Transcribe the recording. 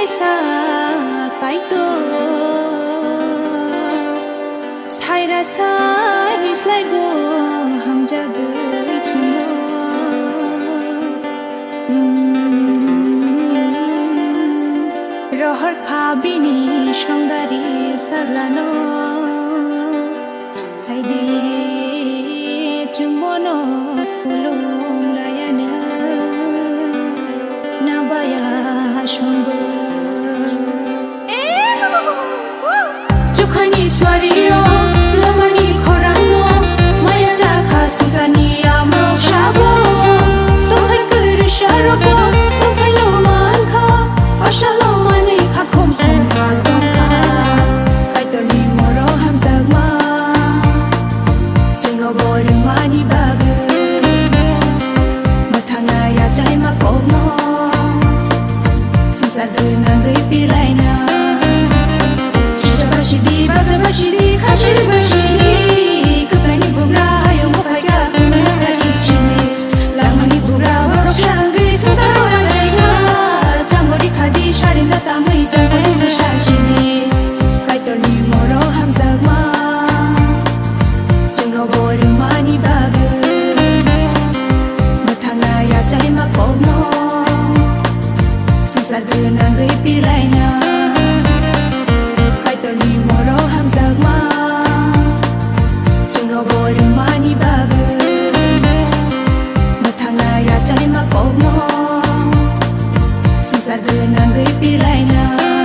sa kai to sai ra sa bis lai bo ham ja gei chino rohar khabini shongari sajlano ai de chungmono pulung layana nabaya shombo Chukhani swariyo lamani khorano maya jakha sisani amro shabo tokhai kur sharoko tokhai lo mankha ashalo mani khakom khom tongkha kaitoni moro hamzagma jingo boru mani bagu mathanga ya jai ma komo sinsa nangai pilaina Bashidi, baza bashidi, kashiri bashidi Kupani bubra, hayong mufaiga, kumana kachishini Lamani bubra, warok shangi, sasaro rajaiga Jamori khadi, sharinda tamai, jamori mashashini Kaitorni moro hamzagma Jingro boru mani bagu Mathanga ya jai makomo Sansar nangai pilaina Nangai pilaina